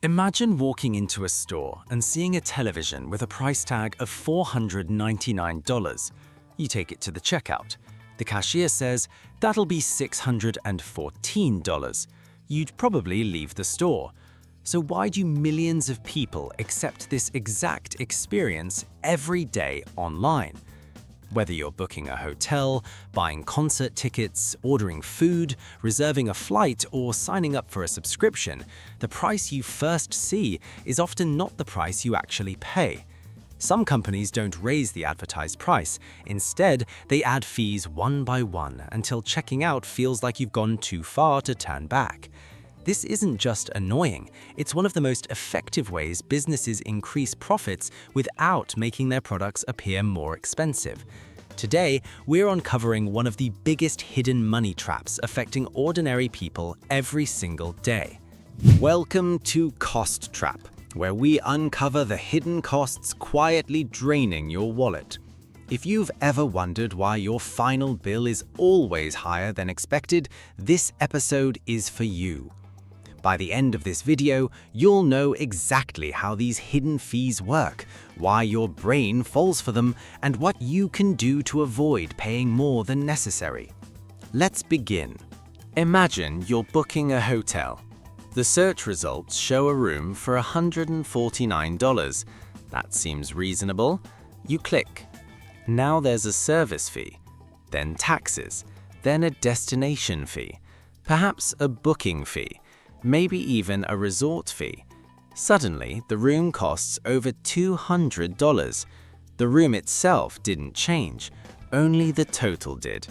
Imagine walking into a store and seeing a television with a price tag of $499. You take it to the checkout. The cashier says, "That'll be $614. You'd probably leave the store. So why do millions of people accept this exact experience every day online? Whether you're booking a hotel, buying concert tickets, ordering food, reserving a flight, or signing up for a subscription, the price you first see is often not the price you actually pay. Some companies don't raise the advertised price. Instead, they add fees one by one until checking out feels like you've gone too far to turn back. This isn't just annoying, it's one of the most effective ways businesses increase profits without making their products appear more expensive. Today, we're uncovering one of the biggest hidden money traps affecting ordinary people every single day. Welcome to Cost Trap, where we uncover the hidden costs quietly draining your wallet. If you've ever wondered why your final bill is always higher than expected, this episode is for you. By the end of this video, you'll know exactly how these hidden fees work, why your brain falls for them, and what you can do to avoid paying more than necessary. Let's begin. Imagine you're booking a hotel. The search results show a room for $149. That seems reasonable. You click. Now there's a service fee, then taxes, then a destination fee, perhaps a booking fee, maybe even a resort fee. Suddenly, the room costs over $200. The room itself didn't change, only the total did.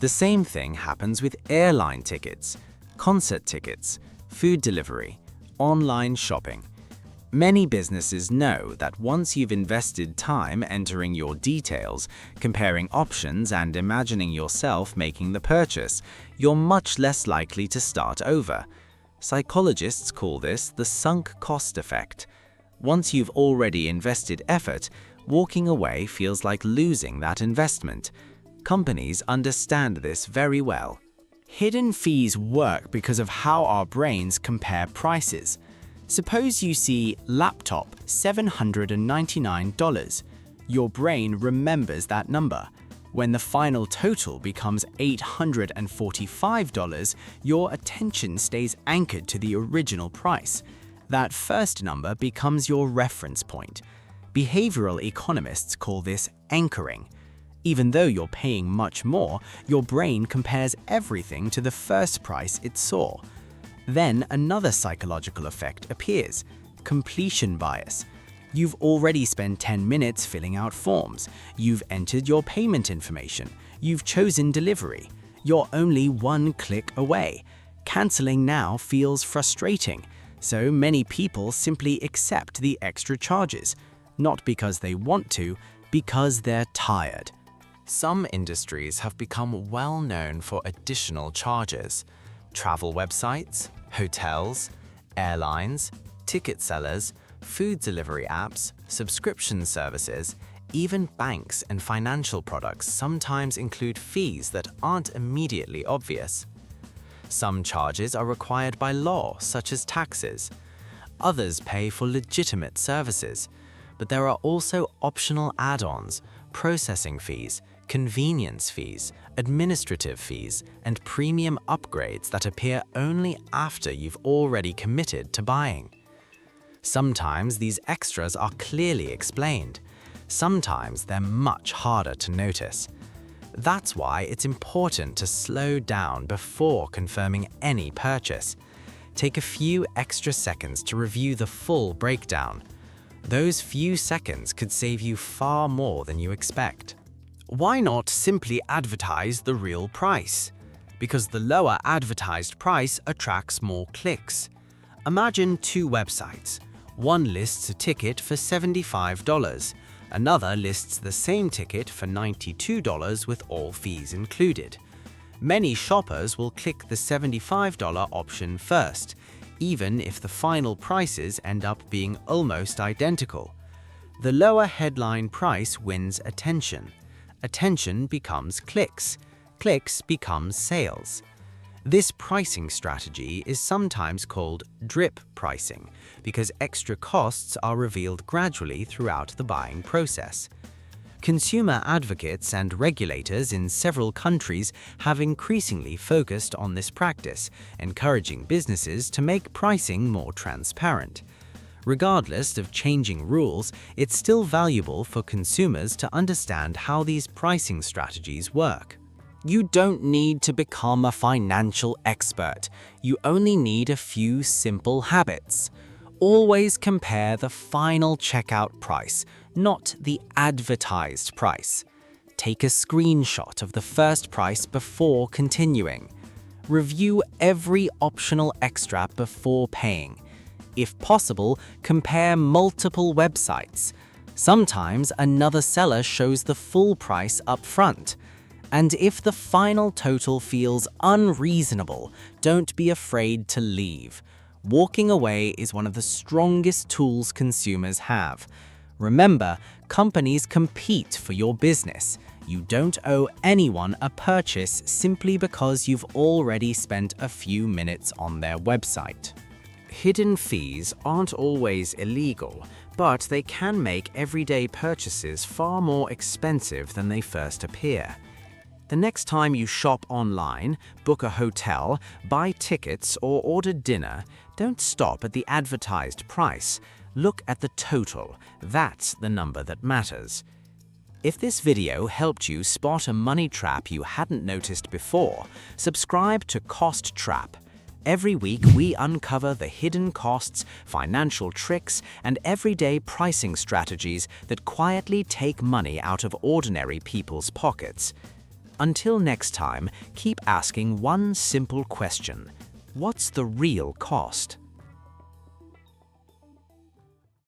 The same thing happens with airline tickets, concert tickets, food delivery, online shopping. Many businesses know that once you've invested time entering your details, comparing options, and imagining yourself making the purchase, you're much less likely to start over. Psychologists call this the sunk cost effect. Once you've already invested effort, walking away feels like losing that investment. Companies understand this very well. Hidden fees work because of how our brains compare prices. Suppose you see laptop $799. Your brain remembers that number. When the final total becomes $845, your attention stays anchored to the original price. That first number becomes your reference point. Behavioral economists call this anchoring. Even though you're paying much more, your brain compares everything to the first price it saw. Then another psychological effect appears: completion bias. You've already spent 10 minutes filling out forms. You've entered your payment information. You've chosen delivery. You're only one click away. Canceling now feels frustrating, so many people simply accept the extra charges, not because they want to, because they're tired. Some industries have become well known for additional charges. Travel websites, hotels, airlines, ticket sellers, food delivery apps, subscription services, even banks and financial products sometimes include fees that aren't immediately obvious. Some charges are required by law, such as taxes. Others pay for legitimate services, but there are also optional add-ons, processing fees, convenience fees, administrative fees, and premium upgrades that appear only after you've already committed to buying. Sometimes these extras are clearly explained. Sometimes they're much harder to notice. That's why it's important to slow down before confirming any purchase. Take a few extra seconds to review the full breakdown. Those few seconds could save you far more than you expect. Why not simply advertise the real price? Because the lower advertised price attracts more clicks. Imagine two websites. One lists a ticket for $75. Another lists the same ticket for $92 with all fees included. Many shoppers will click the $75 option first, even if the final prices end up being almost identical. The lower headline price wins attention. Attention becomes clicks. Clicks becomes sales. This pricing strategy is sometimes called drip pricing because extra costs are revealed gradually throughout the buying process. Consumer advocates and regulators in several countries have increasingly focused on this practice, encouraging businesses to make pricing more transparent. Regardless of changing rules, it's still valuable for consumers to understand how these pricing strategies work. You don't need to become a financial expert. You only need a few simple habits. Always compare the final checkout price, not the advertised price. Take a screenshot of the first price before continuing. Review every optional extra before paying. If possible, compare multiple websites. Sometimes another seller shows the full price up front. And if the final total feels unreasonable, don't be afraid to leave. Walking away is one of the strongest tools consumers have. Remember, companies compete for your business. You don't owe anyone a purchase simply because you've already spent a few minutes on their website. Hidden fees aren't always illegal, but they can make everyday purchases far more expensive than they first appear. The next time you shop online, book a hotel, buy tickets, or order dinner, don't stop at the advertised price. Look at the total. That's the number that matters. If this video helped you spot a money trap you hadn't noticed before, subscribe to Cost Trap. Every week, we uncover the hidden costs, financial tricks, and everyday pricing strategies that quietly take money out of ordinary people's pockets. Until next time, keep asking one simple question: what's the real cost?